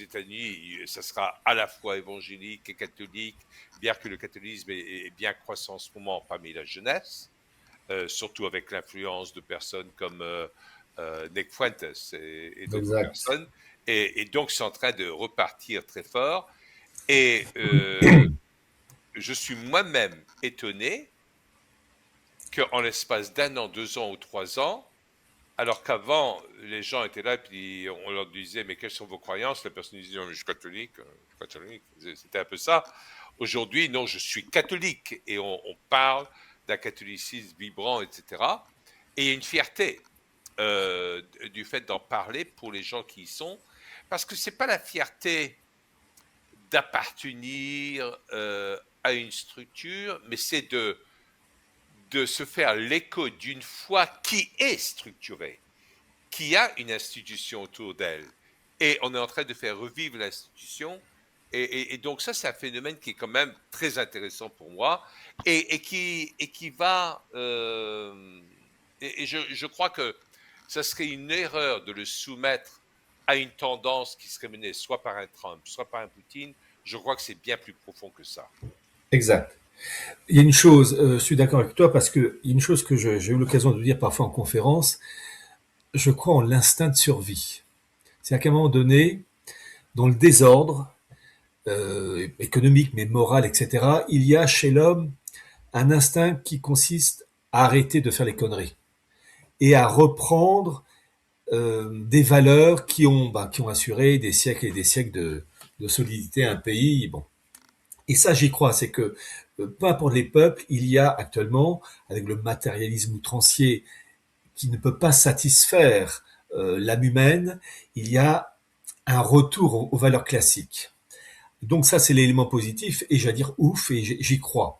États-Unis, ça sera à la fois évangélique et catholique, bien que le catholicisme est bien croissant en ce moment parmi la jeunesse, surtout avec l'influence de personnes comme Nick Fuentes et d'autres Exact. personnes. Et donc, c'est en train de repartir très fort. Et je suis moi-même étonné qu'en l'espace d'un an, 2 ans ou 3 ans, alors qu'avant, les gens étaient là, puis on leur disait, mais quelles sont vos croyances? La personne disait, je suis catholique, catholique. C'était un peu ça. Aujourd'hui, non, je suis catholique. Et on parle d'un catholicisme vibrant, etc. Et il y a une fierté du fait d'en parler pour les gens qui y sont. Parce que c'est pas la fierté d'appartenir à une structure, mais c'est de se faire l'écho d'une foi qui est structurée, qui a une institution autour d'elle. Et on est en train de faire revivre l'institution. Et donc ça, c'est un phénomène qui est quand même très intéressant pour moi et qui va... et je crois que ça serait une erreur de le soumettre à une tendance qui serait menée soit par un Trump, soit par un Poutine. Je crois que c'est bien plus profond que ça. Exact. Il y a une chose, je suis d'accord avec toi parce que il y a une chose que j'ai eu l'occasion de dire parfois en conférence, je crois en l'instinct de survie. C'est-à-dire qu'à un moment donné, dans le désordre économique, mais moral, etc., il y a chez l'homme un instinct qui consiste à arrêter de faire les conneries et à reprendre des valeurs qui ont assuré des siècles et des siècles de solidité à un pays. Bon. Et ça, j'y crois, c'est que peu importe les peuples, il y a actuellement, avec le matérialisme outrancier qui ne peut pas satisfaire l'âme humaine, il y a un retour aux valeurs classiques. Donc ça, c'est l'élément positif, et j'allais dire ouf, et j'y crois.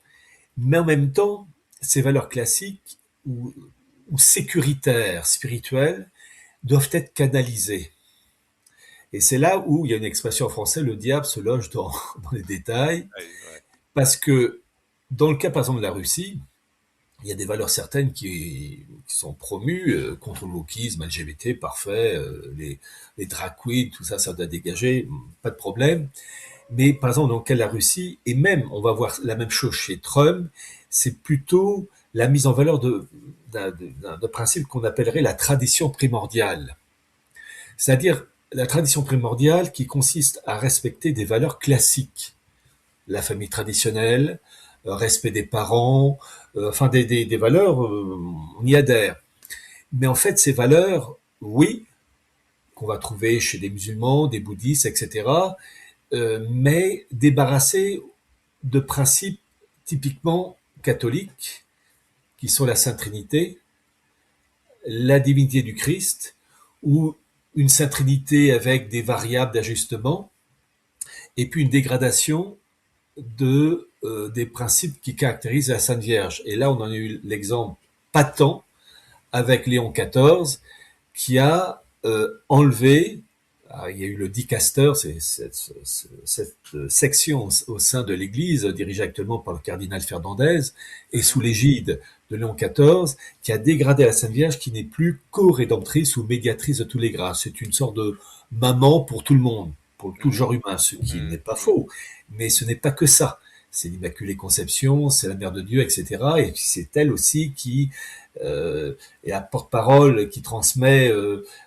Mais en même temps, ces valeurs classiques ou sécuritaires, spirituelles, doivent être canalisées. Et c'est là où il y a une expression en français, le diable se loge dans les détails, Ouais, ouais. parce que dans le cas par exemple de la Russie, il y a des valeurs certaines qui sont promues contre le wokisme, LGBT, parfait, les drag queens, tout ça, ça doit dégager, pas de problème. Mais par exemple, dans le cas de la Russie, et même on va voir la même chose chez Trump, c'est plutôt la mise en valeur d'un principe qu'on appellerait la tradition primordiale. C'est-à-dire la tradition primordiale qui consiste à respecter des valeurs classiques. La famille traditionnelle, respect des parents, enfin des valeurs, on y adhère. Mais en fait, ces valeurs, oui, qu'on va trouver chez des musulmans, des bouddhistes, etc., mais débarrassées de principes typiquement catholiques, qui sont la Sainte Trinité, la divinité du Christ, ou une Sainte Trinité avec des variables d'ajustement, et puis une dégradation des principes qui caractérisent la Sainte Vierge. Et là, on en a eu l'exemple patent avec Léon XIV, qui a enlevé, il y a eu le dicaster, c'est cette section au sein de l'Église, dirigée actuellement par le cardinal Fernandez, et sous Mhm. l'égide de Léon XIV, qui a dégradé la Sainte Vierge, qui n'est plus co-rédemptrice ou médiatrice de tous les grâces. C'est une sorte de maman pour tout le monde, pour tout le Mhm. genre humain, ce qui n'est Mhm. pas faux. Mais ce n'est pas que ça. C'est l'Immaculée Conception, c'est la Mère de Dieu, etc. Et puis c'est elle aussi qui est la porte-parole, qui transmet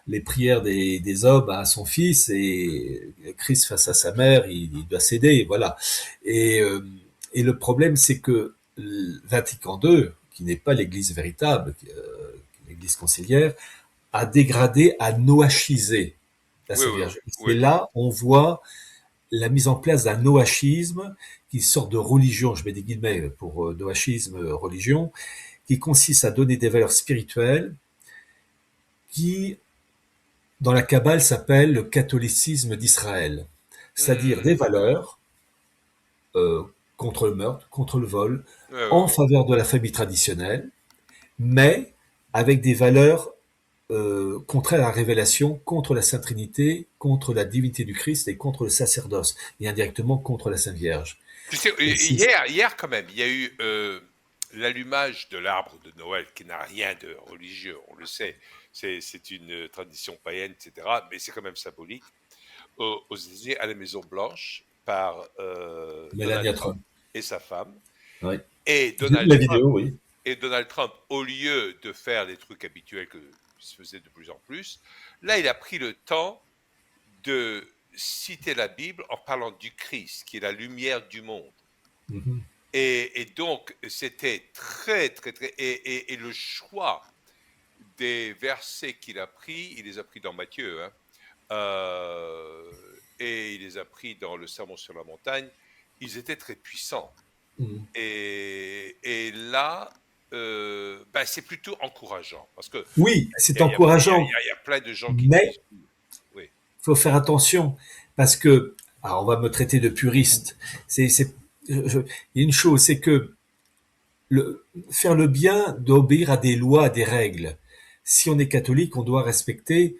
les prières des hommes à son fils, et Christ face à sa mère, il doit céder, voilà. Et, euh, et le problème, c'est que le Vatican II, qui n'est pas l'Église véritable, l'Église conciliaire, a dégradé, a noachisé la Oui, Sainte oui, Vierge. Et c'est oui. là, on voit la mise en place d'un noachisme, qui sort de religion, je mets des guillemets pour noachisme, religion, qui consiste à donner des valeurs spirituelles qui, dans la Kabbale, s'appelle le catholicisme d'Israël. C'est-à-dire des Mhm. valeurs euh, contre le meurtre, contre le vol, Oui, oui, en oui. faveur de la famille traditionnelle, mais avec des valeurs contraires à la révélation, contre la Sainte Trinité, contre la divinité du Christ et contre le sacerdoce, et indirectement contre la Sainte Vierge. Tu sais, Et c'est hier quand même, il y a eu l'allumage de l'arbre de Noël qui n'a rien de religieux, on le sait. C'est une tradition païenne, etc. Mais c'est quand même symbolique. aux États-Unis à la Maison Blanche par Donald Melania Trump Trump. et sa femme. Oui. Et J'ai vu Donald la Trump, vidéo, oui. Au lieu de faire les trucs habituels que se faisait de plus en plus, là, il a pris le temps de citer la Bible en parlant du Christ, qui est la lumière du monde. Mhm. Et donc, c'était très, très, très. Et le choix des versets qu'il a pris, il les a pris dans Matthieu, hein, et il les a pris dans le Sermon sur la montagne, ils étaient très puissants. Mhm. Et là, bah, c'est plutôt encourageant, parce que Oui, il c'est y a, encourageant, y a plein de gens qui mais disent, oui, il faut faire attention parce que, alors on va me traiter de puriste. Il y a une chose, c'est que faire le bien doit obéir à des lois, à des règles. Si on est catholique, on doit respecter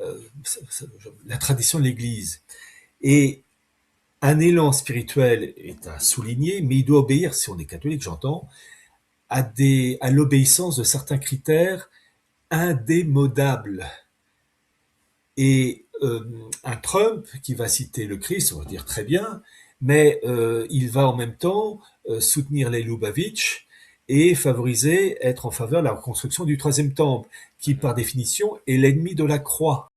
euh, la tradition de l'Église. Et un élan spirituel est à souligner, mais il doit obéir, si on est catholique, j'entends, à l'obéissance de certains critères indémodables. Et un Trump qui va citer le Christ, on va dire très bien, mais il va en même temps soutenir les Lubavitch et être en faveur de la reconstruction du troisième temple, qui mhm. par définition est l'ennemi de la croix.